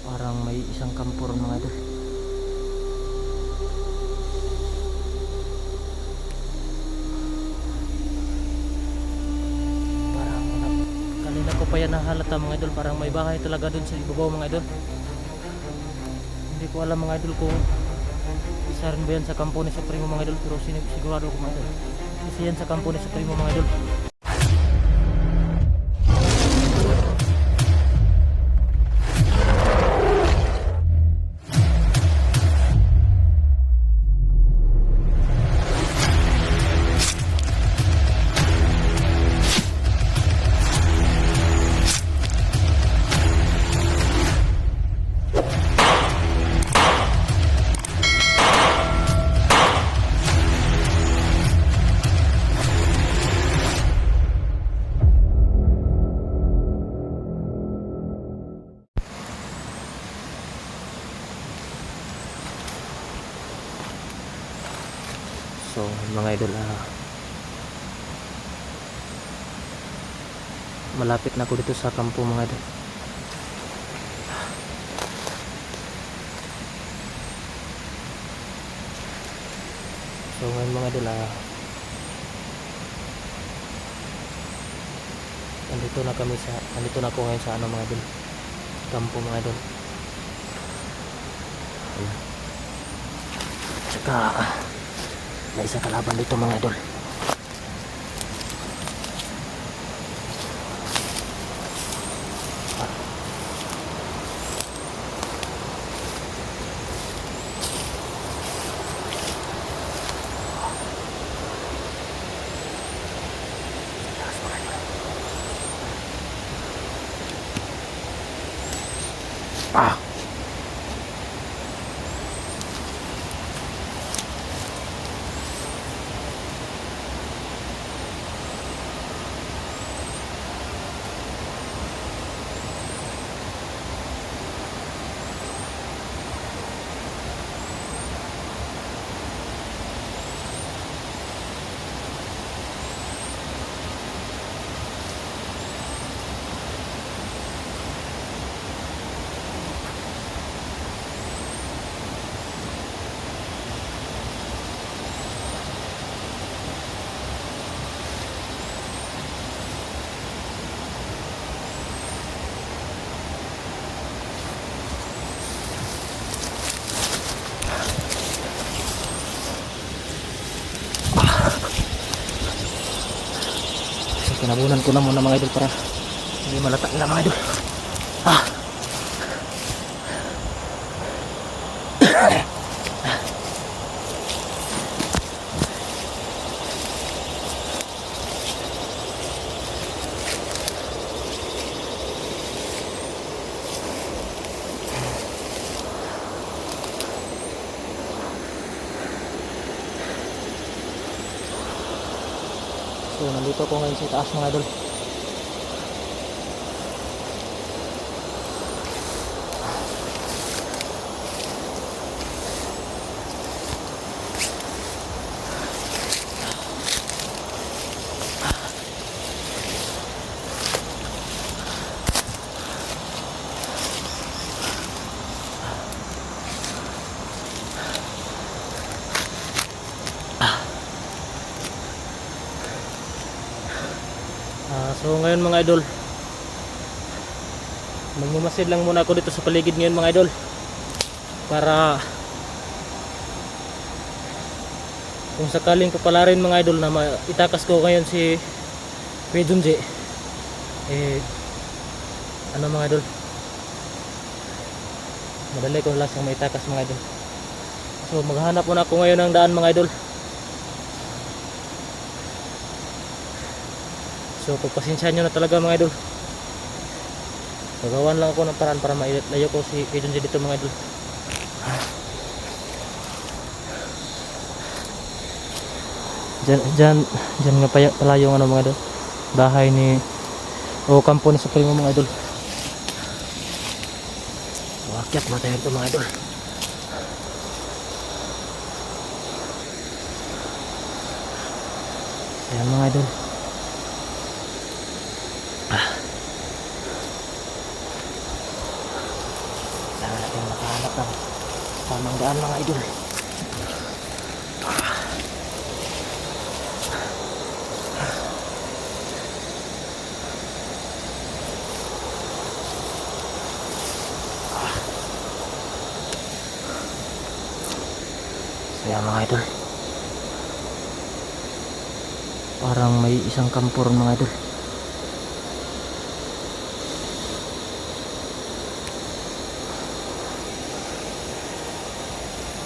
Parang may isang kampo ron mga idol. Parang kanina ko pa yan nahalata mga idol. Parang may bahay talaga dun sa ibabaw mga idol. Hindi ko alam mga idol kung isa rin ba yan sa kampo ni Supremo mga idol. Pero sigurado ko mga idol, isa yan sa kampo ni Supremo mga idol. So mga idol, malapit na ako dito sa kampo mga idol. So ngayon mga idol, nandito na ako ngayon sa mga idol, kampo mga idol. Ayan. Tsaka may isa kalaban dito mga idol. Ah. Kinabunan ko na muna mga idol para hindi malata nila mga idol. So nandito ako ngayon sa taas mga idol. So ngayon mga idol, magmamasid lang muna ako dito sa paligid ngayon mga idol, para kung sakaling papalarin mga idol na itakas ko ngayon si Pedunje, mga idol, madali ko lang siyang maitakas mga idol. So maghahanap muna ako ngayon ng daan mga idol. So pagpasensyahan nyo na talaga mga idol, gagawan lang ako ng paraan para mailayo ko si Pedunje dito mga idol. Diyan nga pala yung mga idol, bahay ni kampo ni Supremo mga idol. Akyat na tayo ito mga idol. Ayan mga idol. Kailangan natin makahanap ng tamang daan mga idol. So yan mga idol, parang may isang kampo ron mga idol.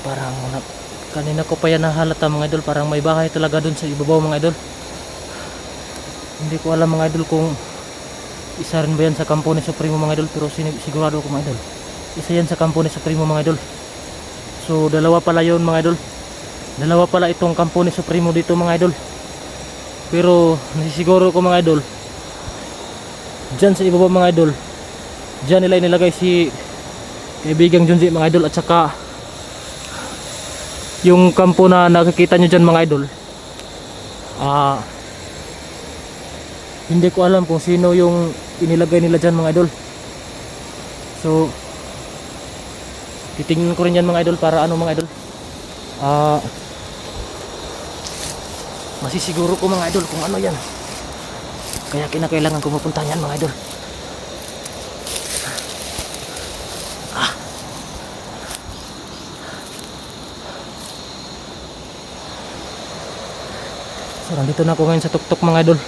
Parang kanina ko pa yan nahalata mga idol, parang may bahay talaga dun sa ibabaw mga idol. Hindi ko alam mga idol kung isa rin ba yan sa kampo ni Supremo mga idol, pero sigurado ko mga idol isa yan sa kampo ni Supremo mga idol. So dalawa pala yun mga idol, dalawa pala itong kampo ni Supremo dito mga idol. Pero nasisiguro ko mga idol, dyan sa ibaba mga idol, dyan nila inilagay si kaibigang Junji mga idol. At saka yung kampo na nakikita nyo dyan mga idol, hindi ko alam kung sino yung inilagay nila dyan mga idol. So titingnan ko rin yan mga idol para ano mga idol, masisiguro ko mga idol kung ano yan. Kaya kinakailangan ko mapuntahan yan mga idol. So nandito na ako ngayon sa tuktok mga idol.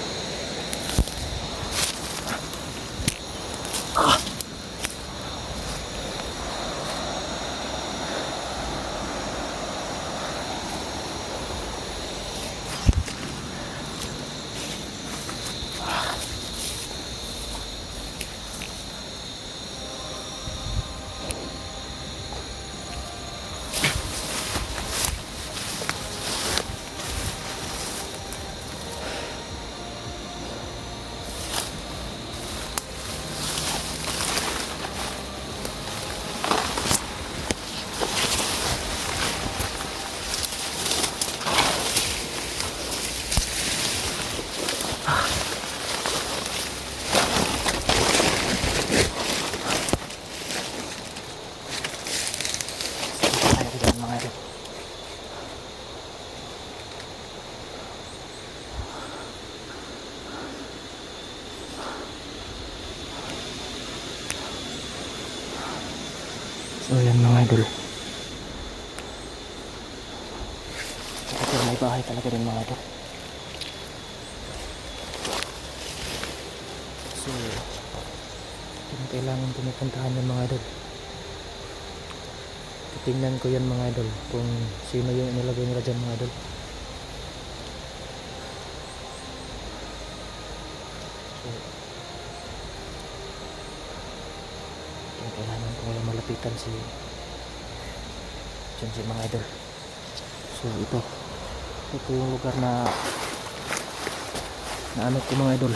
So yan mga idol, kasi may bahay talaga din mga idol. So kailangan pumupuntahan yan mga idol. Titingnan ko yan mga idol kung sino yung inilagay nila dyan mga idol. So kailangan ko malapitan si Junji mga idol. So ito yung lugar na ano ko mga idol.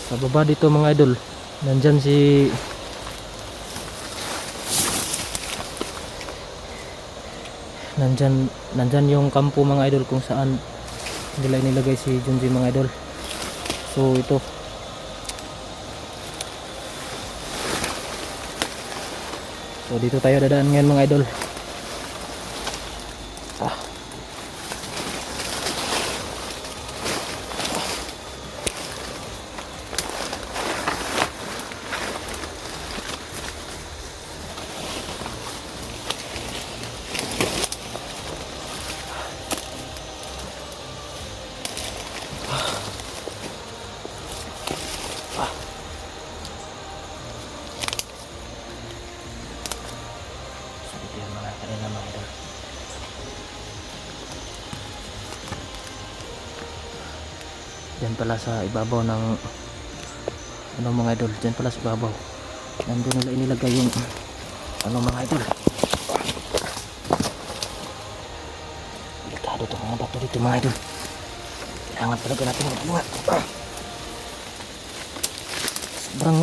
Sa baba dito mga idol, nandyan nandyan yung kampo mga idol kung saan nila inilagay si Junji mga idol. So ito, so dito tayo dadaan ngayon mga idol. Diyan pala sa ibabaw ng ano mga idol, diyan pala sa ibabaw nandun nila inilagay yung ano mga idol. Delikado itong mga bato dito mga idol, kailangan talaga natin mag-ingat. Sobrang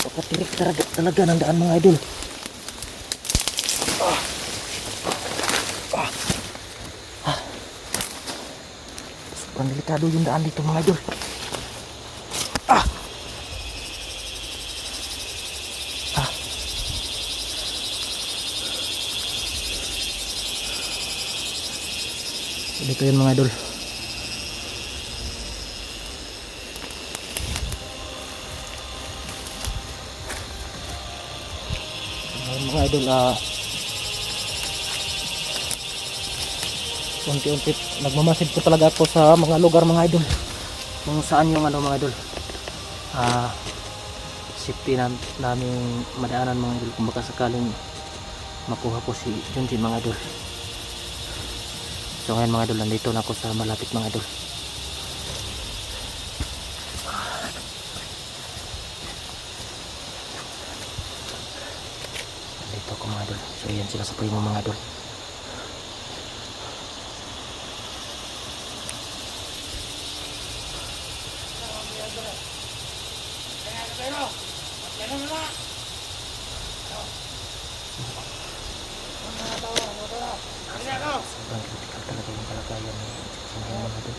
napatirik talaga ng daan mga idol. Sobrang delikado yung daan dito mga idol. Dito yun mga idol. Ngayon mga idol, unti-unti nagmamasid ko talaga ako sa mga lugar mga idol, kung saan yung mga idol safety namin madaanan mga idol, kung baka sakaling makuha ko si Junji mga idol. So ngayon mga idol, nandito na ako sa malapit mga idol. Nandito ako mga idol. So yan sila sa primo mga idol. Sobrang critical talaga yung kalagayan ng mga idol.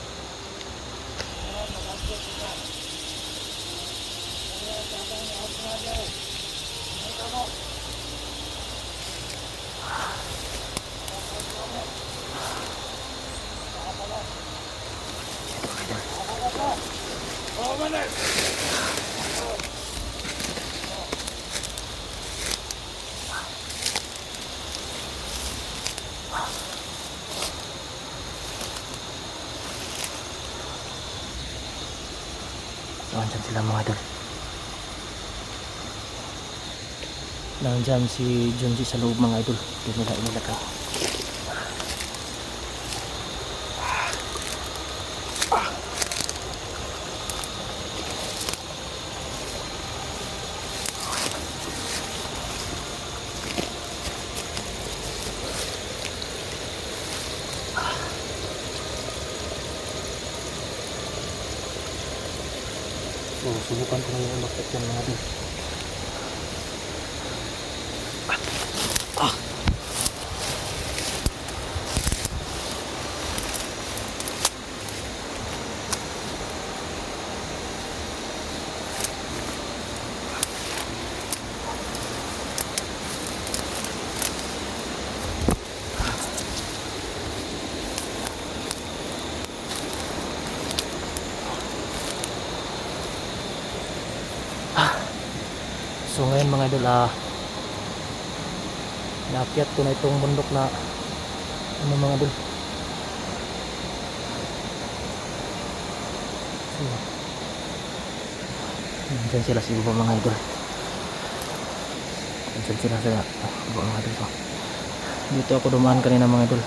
So andyan sila mga idol. Nandyan si Junji sa loob mga idol. Hindi nila inilagay. So subukan ko na yung umakit yan mga idol. So ngayon mga idol, naakyat ko na itong bundok na mga idol. So nandyan sila sa ibaba mga idol. Nandyan sila sa ibaba mga idol. So, dito ako dumaan kanina mga idol.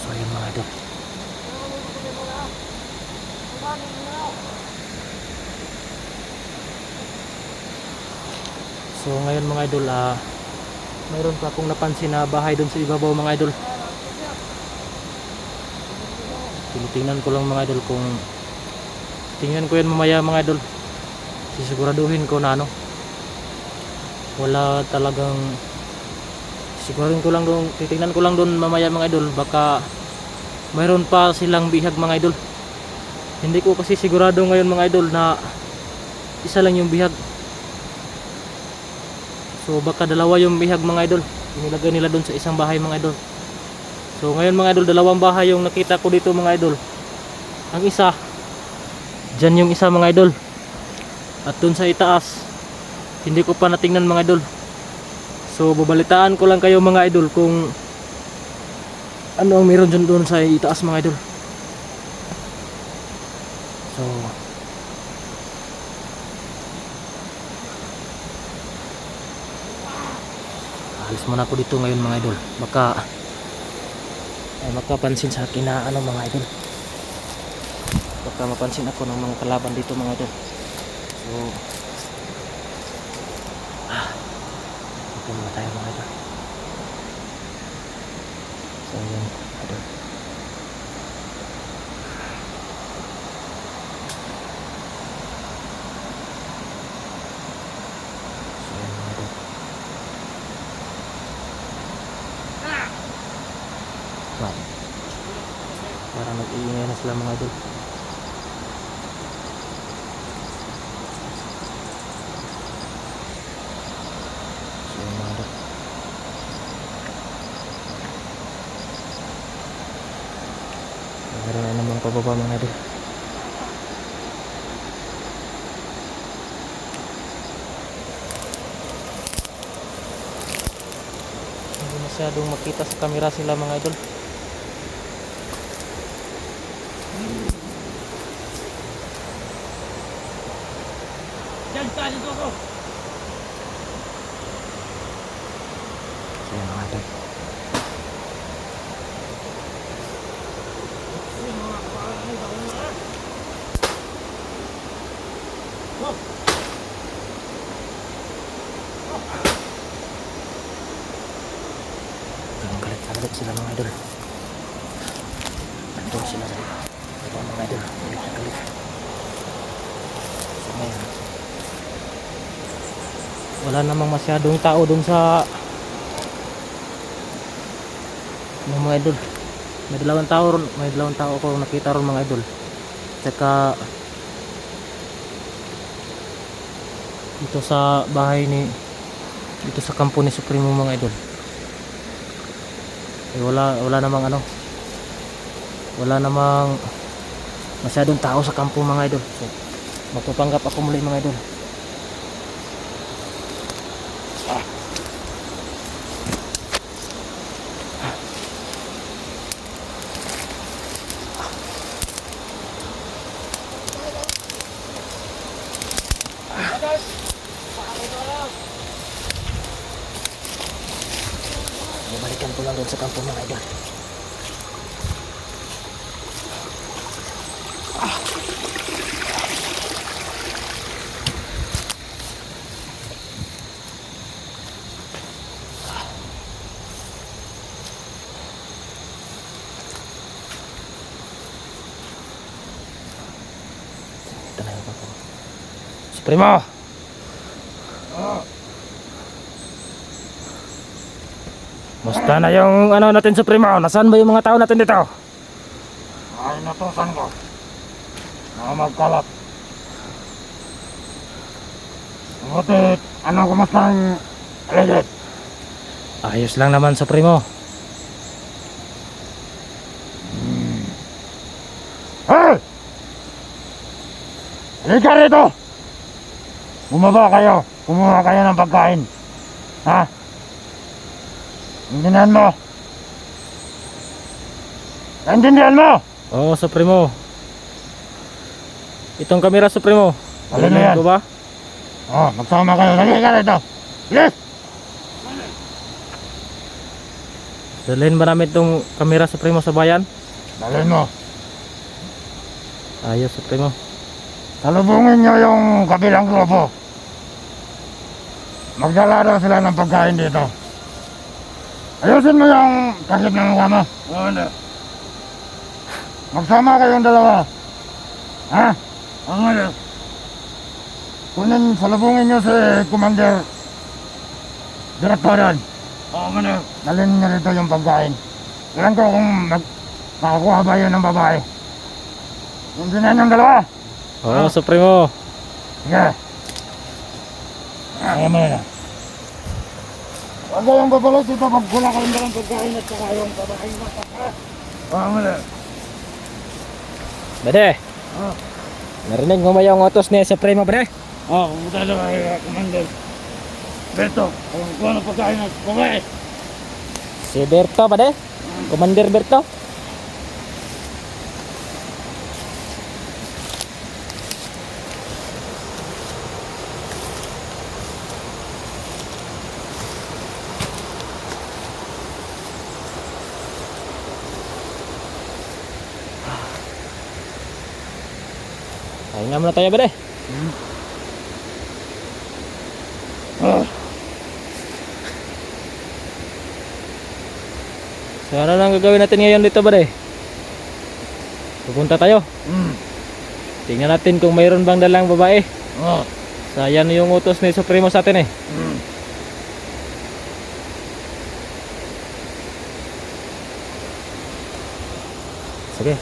So yun mga idol. So ngayon mga idol, mayroon pa akong napansin na bahay doon sa ibabaw mga idol. Tinitingnan ko lang mga idol, kung tingnan ko yan mamaya mga idol, sisiguraduhin ko na wala talagang, siguraduhin ko lang doon, titingnan ko lang doon mamaya mga idol, baka mayroon pa silang bihag mga idol. Hindi ko kasi sigurado ngayon mga idol na isa lang yung bihag. So baka dalawa yung bihag mga idol, inilagay nila doon sa isang bahay mga idol. So ngayon mga idol, dalawang bahay yung nakita ko dito mga idol. Ang isa, dyan yung isa mga idol. At doon sa itaas, hindi ko pa natingnan mga idol. So babalitaan ko lang kayo mga idol kung ano ang meron dyan doon sa itaas mga idol. So alis muna ako dito ngayon mga idol, baka makapansin sa akin na mga idol, baka mapansin ako ng mga kalaban dito mga idol. So dito muna tayo mga idol. So yun idol. Parang nag-iingay na sila mga idol. pababa mga idol. Hindi masyadong makita sa camera sila mga idol. Diyan, tayo dito ako. So yan mga idol. Galit sila mga idol. Nandun sila sa iba mga idol. Galit. So ngayon, wala namang masyadong tao dun sa mga idol. May dalawang tao ako nakita ron mga idol. Tsaka dito sa bahay dito sa kampo ni Supremo mga idol. Wala namang masyadong tao sa kampo mga idol. So magpapanggap ako muli mga idol. Babalikan ko lang doon sa kampo mga idol. Ito na yung kampo. Supremo! Musta na yung natin Supremo? Nasaan ba yung mga tao natin dito? Ay, natusan ko. Mga magkalat. Ngunit, kumusta ang legit? Ayos lang naman Supremo. Hey! Halika rito! Bumaba kayo. Kumuha kayo ng pagkain. Ha? Intindihan mo? Intindihan mo? Oo Supremo. Itong kamera Supremo. Alin na yan? Ko ba? Oh, magsama kayo. Halika rito. Yes! Dalhin ba namin itong kamera Supremo sa bayan? Dalhin mo. Ayos Supremo. Salubungin nyo yung kabilang grupo. Magdala daw sila ng pagkain dito. Ayusin mo yung takip ng mukha mo. Oo na. Magsama kayong dalawa. Ha? Oo na. Salubungin nyo si Commander Direktoran. Oo na. Dalhin nyo rito yung pagkain. Ilan ko kung makakuha ba yun ng babae. Hindi na yung dalawa. Oo Supremo. Sige. Ayaw mo na. Huwag kayong babalas dito pag wala kayong dalang pagkain at saka yung babae mo. Oo mo na. Bade, Oo. narinig mo ba yung utos ni Supremo Bade? Oo, pumunta na kay Commander Berto. Kung kuha ng pagkain at babae. Si Berto Bade? Commander Berto? Pahinga muna tayo Bade. Ah, So ano lang gagawin natin ngayon dito Bade? Pupunta tayo. Tingnan natin kung mayroon bang dalang babae. Oo. Sayang yung utos ni Supremo sa atin eh. Sige.